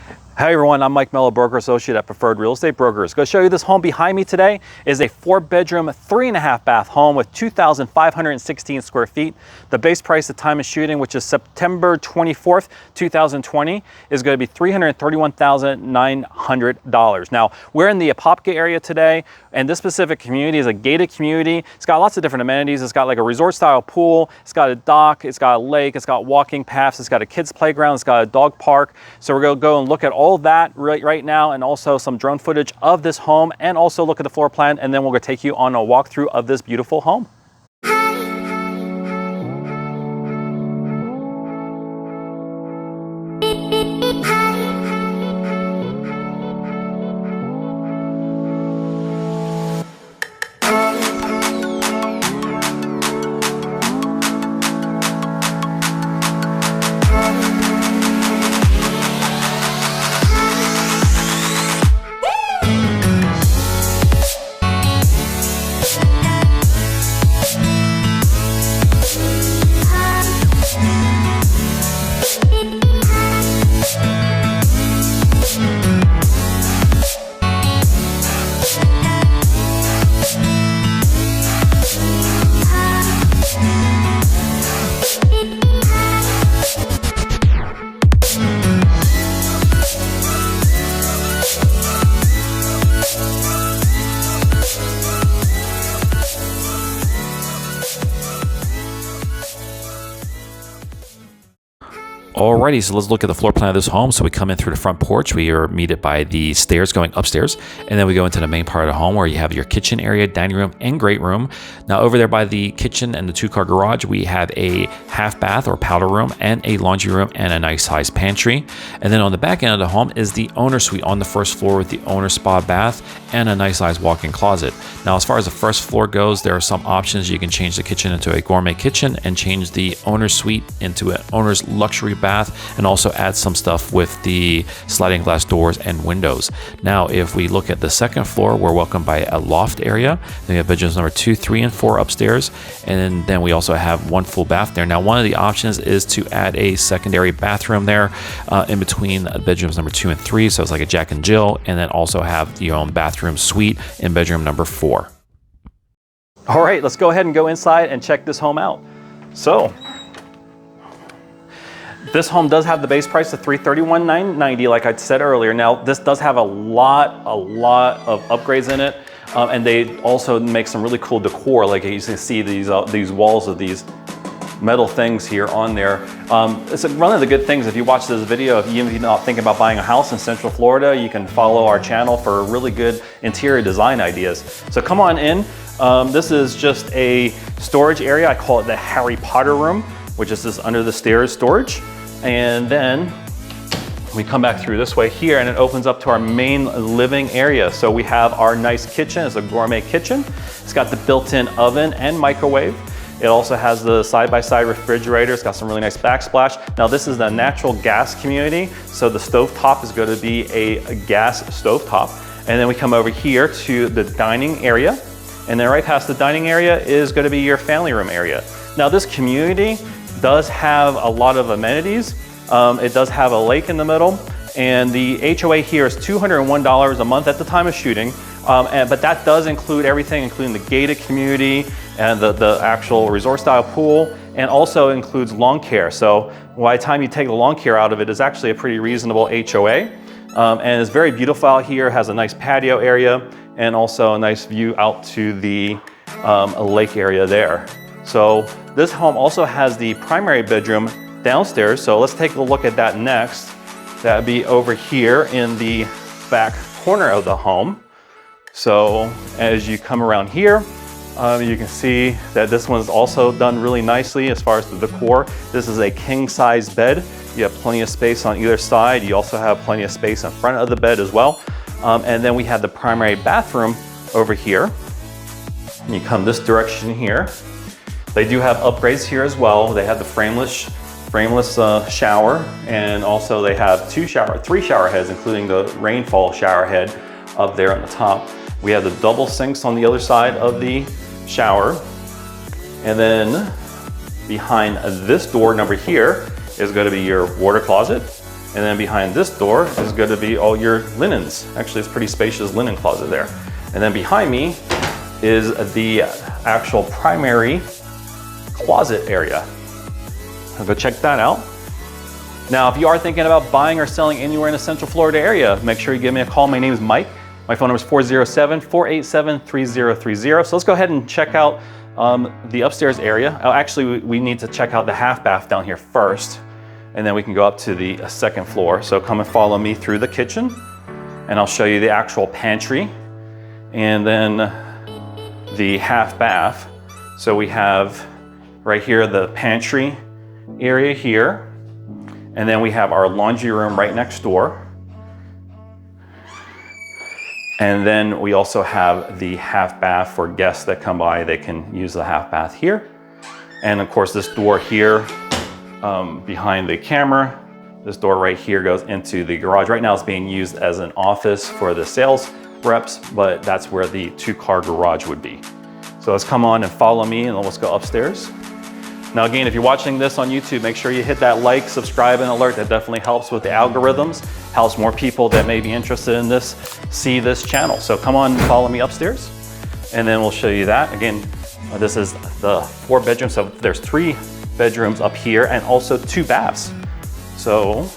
Hey everyone, I'm Mike Mello, broker associate at Preferred Real Estate Brokers. Going to show you this home behind me today is a 4-bedroom, 3.5 bath home with 2,516 square feet. The base price at time of shooting, which is September 24th, 2020, is going to be $331,900. Now, we're in the Apopka area today, and this specific community is a gated community. It's got lots of different amenities. It's got like a resort style pool, it's got a dock, it's got a lake, it's got walking paths, it's got a kids playground, it's got a dog park. So we're going to go and look at all of that right now, and also some drone footage of this home, and also look at the floor plan, and then we're going to take you on a walkthrough of this beautiful home. Alrighty, so let's look at the floor plan of this home. So we come in through the front porch. We are meted by the stairs going upstairs, and then we go into the main part of the home where you have your kitchen area, dining room, and great room. Now over there by the kitchen and the 2-car garage, we have a half bath or powder room and a laundry room and a nice sized pantry. And then on the back end of the home is the owner suite on the first floor with the owner spa bath and a nice sized walk-in closet. Now as far as the first floor goes, there are some options. You can change the kitchen into a gourmet kitchen and change the owner's suite into an owner's luxury bath, and also add some stuff with the sliding glass doors and windows. Now, if we look at the second floor, we're welcomed by a loft area. Then we have bedrooms number 2, 3, and 4 upstairs, and then we also have one full bath there. Now, one of the options is to add a secondary bathroom there in between bedrooms number 2 and 3, so it's like a Jack and Jill, and then also have your own bathroom suite in bedroom number 4. All right, let's go ahead and go inside and check this home out. So, this home does have the base price of $331,990, like I said earlier. Now, this does have a lot of upgrades in it, and they also make some really cool decor. Like you can see these walls of these metal things here on there. It's one of the good things if you watch this video, if you're not thinking about buying a house in Central Florida, you can follow our channel for really good interior design ideas. So come on in. This is just a storage area. I call it the Harry Potter room, which is this under the stairs storage. And then we come back through this way here, and it opens up to our main living area. So we have our nice kitchen. It's a gourmet kitchen. It's got the built-in oven and microwave. It also has the side-by-side refrigerator. It's got some really nice backsplash. Now this is the natural gas community, so the stovetop is going to be a gas stovetop. And then we come over here to the dining area, and then right past the dining area is going to be your family room area. Now this community does have a lot of amenities. It does have a lake in the middle, and the HOA here is $201 a month at the time of shooting, but that does include everything, including the gated community and the actual resort style pool, and also includes lawn care. So by the time you take the lawn care out of it, it's actually a pretty reasonable HOA, and it's very beautiful out here. Has a nice patio area and also a nice view out to the lake area there. So this home also has the primary bedroom downstairs. So let's take a look at that next. That'd be over here in the back corner of the home. So as you come around here, you can see that this one's also done really nicely as far as the decor. This is a king size bed. You have plenty of space on either side. You also have plenty of space in front of the bed as well. And then we have the primary bathroom over here. And you come this direction here. They do have upgrades here as well. They have the frameless shower, and also they have 3 shower heads, including the rainfall shower head up there on the top. We have the double sinks on the other side of the shower. And then behind this door number here is going to be your water closet. And then behind this door is going to be all your linens. Actually, it's a pretty spacious linen closet there. And then behind me is the actual primary closet area. I'll go check that out. Now, if you are thinking about buying or selling anywhere in the Central Florida area, make sure you give me a call. My name is Mike. My phone number is 407-487-3030. So let's go ahead and check out the upstairs area. Oh, actually, we need to check out the half bath down here first, and then we can go up to the second floor. So come and follow me through the kitchen, and I'll show you the actual pantry and then the half bath. So we have right here the pantry area here, and then we have our laundry room right next door. And then we also have the half bath for guests that come by. They can use the half bath here. And of course, this door here behind the camera, this door right here goes into the garage. Right now it's being used as an office for the sales reps, but that's where the 2-car garage would be. So let's come on and follow me, and let's go upstairs. Now again, if you're watching this on YouTube, make sure you hit that like, subscribe, and alert. That definitely helps with the algorithms, helps more people that may be interested in this see this channel. So come on and follow me upstairs, and then we'll show you that. Again, this is the 4 bedrooms, so there's 3 bedrooms up here and also 2 baths. So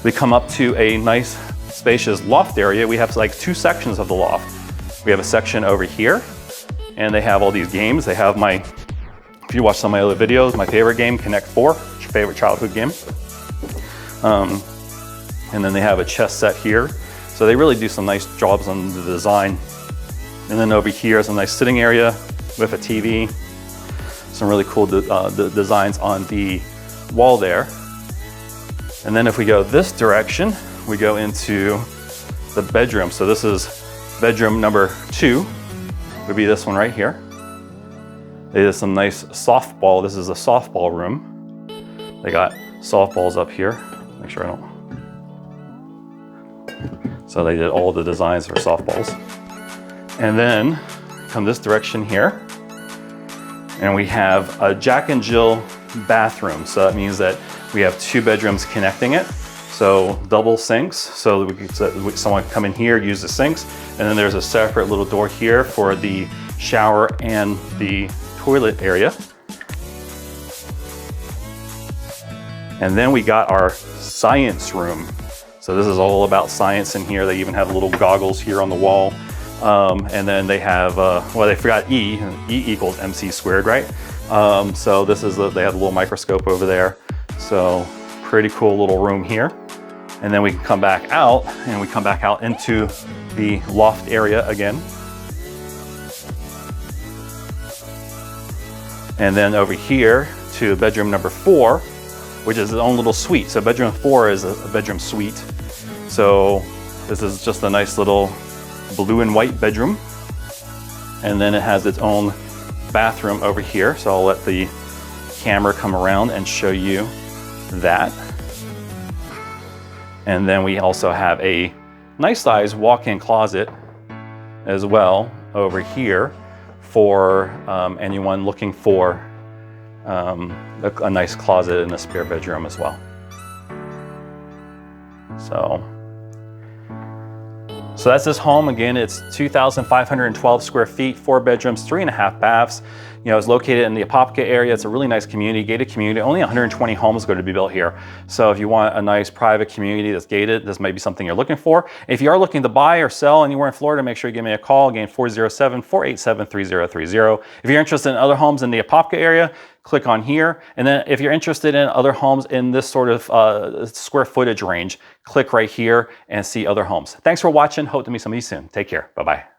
we come up to a nice spacious loft area. We have like 2 sections of the loft. We have a section over here, and they have all these games. They have if you watch some of my other videos, my favorite game, Connect 4, it's your favorite childhood game. And then they have a chess set here. So they really do some nice jobs on the design. And then over here is a nice sitting area with a TV. Some really cool designs on the wall there. And then if we go this direction, we go into the bedroom. So this is bedroom number 2, would be this one right here. They did some nice softball. This is a softball room. They got softballs up here. Make sure I don't. So they did all the designs for softballs. And then come this direction here, and we have a Jack and Jill bathroom. So that means that we have 2 bedrooms connecting it. So double sinks. So someone can come in here, use the sinks, and then there's a separate little door here for the shower and the toilet area. And then we got our science room. So this is all about science in here. They even have little goggles here on the wall. And then they have, well, they forgot E equals MC squared, right? So this is, they have a little microscope over there. So pretty cool little room here. And then we can come back out, and we come back out into the loft area again. And then over here to bedroom number 4, which is its own little suite. So bedroom 4 is a bedroom suite. So this is just a nice little blue and white bedroom. And then it has its own bathroom over here. So I'll let the camera come around and show you that. And then we also have a nice size walk-in closet as well over here for anyone looking for a nice closet in a spare bedroom as well. So that's this home. Again, it's 2,512 square feet, 4 bedrooms, 3.5 baths. You know, it's located in the Apopka area. It's a really nice community, gated community. Only 120 homes are going to be built here. So if you want a nice private community that's gated, this may be something you're looking for. If you are looking to buy or sell anywhere in Florida, make sure you give me a call. Again, 407-487-3030. If you're interested in other homes in the Apopka area, click on here. And then if you're interested in other homes in this sort of square footage range, click right here and see other homes. Thanks for watching. Hope to meet some of you soon. Take care. Bye-bye.